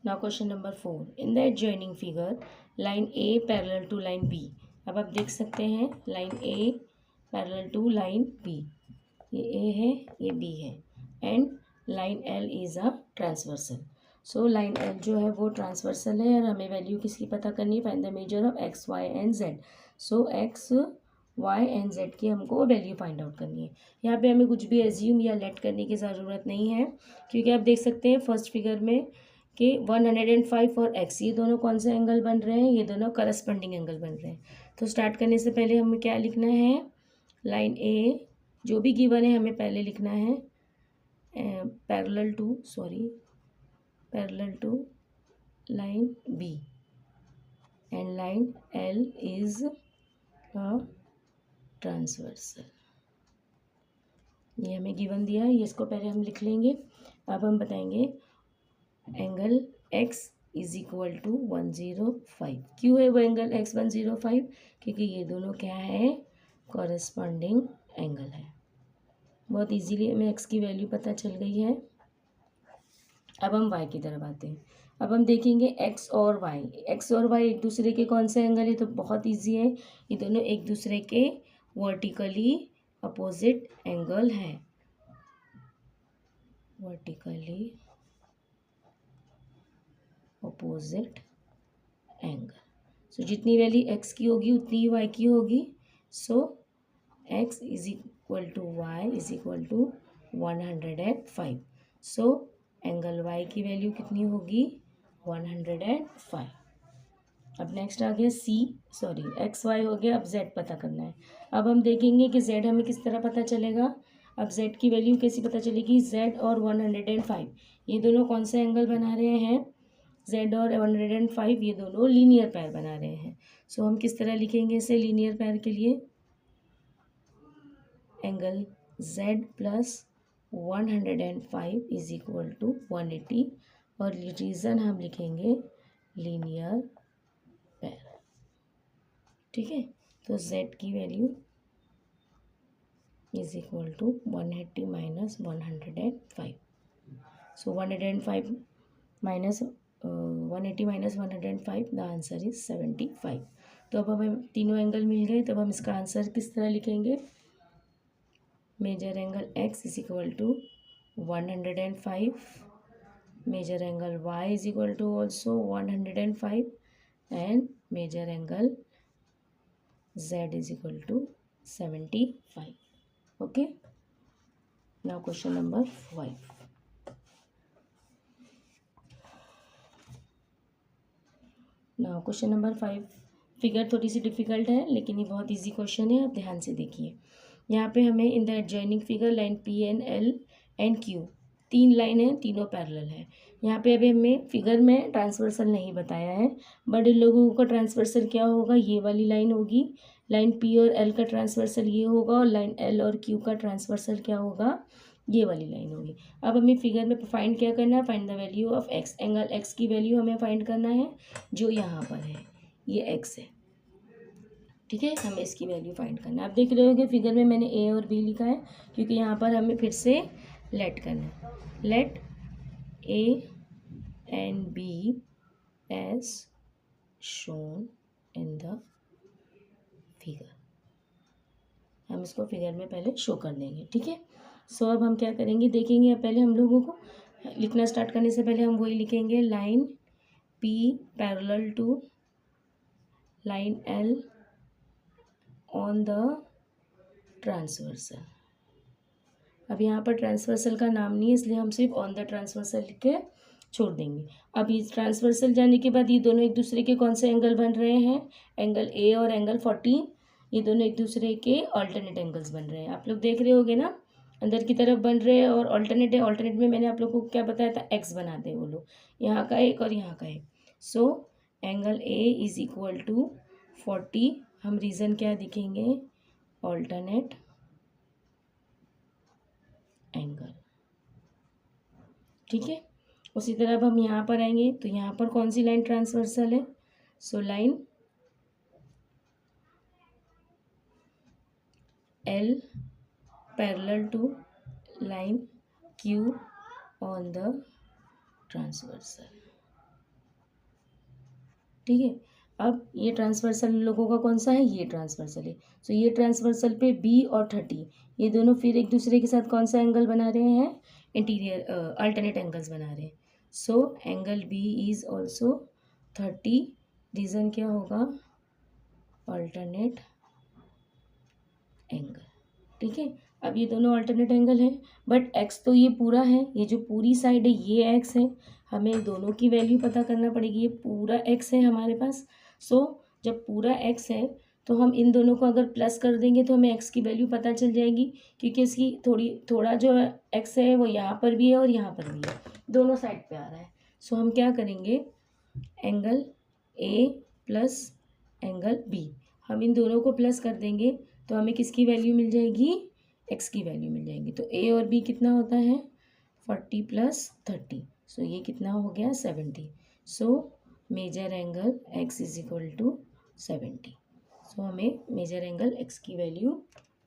Now question number 4, in the adjoining figure line A parallel to line B. अब आप देख सकते हैं line A parallel to line B, ये A है ये बी है, and line L is a transversal. So line L जो है वो ट्रांसवर्सल है और हमें वैल्यू किसकी पता करनी है, find the measure of X Y and Z. So X Y and Z की हमको वैल्यू फाइंड आउट करनी है। यहाँ पे हमें कुछ भी एज्यूम या लेट करने की ज़रूरत नहीं है, क्योंकि आप देख सकते हैं फर्स्ट फिगर में कि 105 और एक्स ये दोनों कौन से एंगल बन रहे हैं, ये दोनों करस्पॉन्डिंग एंगल बन रहे हैं। तो स्टार्ट करने से पहले हमें क्या लिखना है, लाइन ए जो भी गिवन है हमें पहले लिखना है parallel to line B, and line L is a transversal. ये हमें गिवन दिया है, ये इसको पहले हम लिख लेंगे। अब हम बताएंगे angle x is equal to 105। क्यों है वो एंगल x 105? क्योंकि ये दोनों क्या है, कॉरेस्पॉन्डिंग एंगल है। बहुत इजीली हमें x की वैल्यू पता चल गई है। अब हम y की तरफ आते हैं। अब हम देखेंगे x और y एक दूसरे के कौन से एंगल है, तो बहुत इजी है, ये दोनों एक दूसरे के वर्टिकली अपोजिट एंगल है, वर्टिकली अपोजिट एंगल। सो जितनी वैल्यू x की होगी उतनी ही y की होगी। So x is equal to Y is equal to 105। So angle y की वैल्यू कितनी होगी, 105। अब नेक्स्ट आ गया एक्स वाई हो गया। अब z पता करना है। अब हम देखेंगे कि z हमें किस तरह पता चलेगा। अब z की वैल्यू कैसी पता चलेगी, z और 105 ये दोनों कौन सा एंगल बना रहे हैं, z और 105 ये दोनों लीनियर पैर बना रहे हैं। सो हम किस तरह लिखेंगे इसे लीनियर पैर के लिए, angle z plus 105 is equal to 180, और रीजन हम लिखेंगे लीनियर पैर। ठीक है, तो z की value is equal to 180 minus 105। So 105 minus 180 minus 105, the answer is 75। तो अब हमें तीनों एंगल मिल गए, तब हम इसका आंसर किस तरह लिखेंगे, measure angle x is equal to 105, measure angle y is equal to also 105, and measure angle z is equal to 75। Okay, now question number 5। Now question number 5 figure थोड़ी सी डिफिकल्ट है, लेकिन ये बहुत इजी क्वेश्चन है, आप ध्यान से देखिए। यहाँ पे हमें in the adjoining figure line P N L and Q, तीन लाइन है, तीनों पैरेलल है। यहाँ पे अभी हमें फिगर में ट्रांसवर्सल नहीं बताया है, बट इन लोगों का ट्रांसवर्सल क्या होगा, ये वाली लाइन होगी। लाइन पी और एल का ट्रांसवर्सल ये होगा, और लाइन एल और क्यू का ट्रांसवर्सल क्या होगा, ये वाली लाइन होगी। अब हमें फिगर में फाइंड क्या करना है, find the value of x, angle X की वैल्यू हमें फाइंड करना है, जो यहाँ पर है ये एक्स है। ठीक है, हमें इसकी वैल्यू फाइंड करना है। आप देख रहे हो कि फिगर में मैंने ए और बी लिखा है, क्योंकि यहाँ पर हमें फिर से लेट करना है। Let A and B as shown in the figure, हम इसको फिगर में पहले शो कर देंगे। ठीक है, सो अब हम क्या करेंगे, देखेंगे। अब पहले हम लोगों को लिखना स्टार्ट करने से पहले हम वही लिखेंगे, line P parallel to line L on the transversal. अब यहाँ पर ट्रांसवर्सल का नाम नहीं है, इसलिए हम सिर्फ ऑन द ट्रांसवर्सल लिख के छोड़ देंगे। अब इस ट्रांसवर्सल जाने के बाद ये दोनों एक दूसरे के कौन से एंगल बन रहे हैं, एंगल ए और एंगल 14, ये दोनों एक दूसरे के ऑल्टरनेट एंगल्स बन रहे हैं। आप लोग देख रहे होगे ना, अंदर की तरफ बन रहे हैं और ऑल्टरनेट है। ऑल्टरनेट में मैंने आप लोग को क्या बताया था, एक्स बनाते हैं वो लोग, यहाँ का एक और यहाँ का एक। So angle A is equal to 40, हम रीज़न क्या दिखेंगे, ऑल्टरनेट एंगल। ठीक है, उसी तरह अब हम यहाँ पर आएंगे, तो यहाँ पर कौन सी लाइन ट्रांसवर्सल है, so line L parallel to line Q on the transversal. ठीक है। अब ये ट्रांसवर्सल लोगों का कौन सा है, ये ट्रांसवर्सल है। सो ये ट्रांसवर्सल पे बी और 30 ये दोनों फिर एक दूसरे के साथ कौन सा एंगल बना रहे हैं, इंटीरियर अल्टरनेट एंगल्स बना रहे हैं। So angle B is also 30, reason क्या होगा, अल्टरनेट एंगल। ठीक है। अब ये दोनों अल्टरनेट एंगल हैं, बट एक्स तो ये पूरा है, ये जो पूरी साइड है ये एक्स है, हमें दोनों की वैल्यू पता करना पड़ेगी। ये पूरा एक्स है हमारे पास। सो जब पूरा एक्स है तो हम इन दोनों को अगर प्लस कर देंगे तो हमें एक्स की वैल्यू पता चल जाएगी, क्योंकि इसकी थोड़ा जो एक्स है वो यहाँ पर भी है और यहाँ पर भी है, दोनों साइड पे आ रहा है। सो हम क्या करेंगे, angle A plus angle B, हम इन दोनों को प्लस कर देंगे तो हमें किसकी वैल्यू मिल जाएगी, एक्स की वैल्यू मिल जाएगी। तो ए और बी कितना होता है, 40 प्लस 30, सो ये कितना हो गया 70। So measure angle X is equal to 70। So हमें मेजर एंगल एक्स की वैल्यू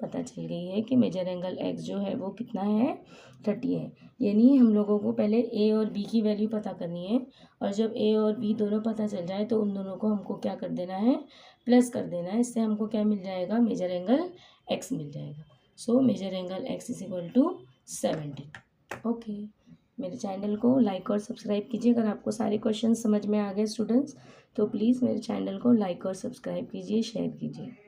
पता चल गई है कि मेजर एंगल एक्स जो है वो कितना है, 30 है। यानी हम लोगों को पहले ए और बी की वैल्यू पता करनी है, और जब ए और बी दोनों पता चल जाए तो उन दोनों को हमको क्या कर देना है, प्लस कर देना है। इससे हमको क्या मिल जाएगा, मेजर एंगल एक्स मिल जाएगा। So measure angle X is equal to 70। Okay, मेरे चैनल को लाइक और सब्सक्राइब कीजिए। अगर आपको सारे क्वेश्चन समझ में आ गए स्टूडेंट्स, तो प्लीज़ मेरे चैनल को लाइक और सब्सक्राइब कीजिए, शेयर कीजिए।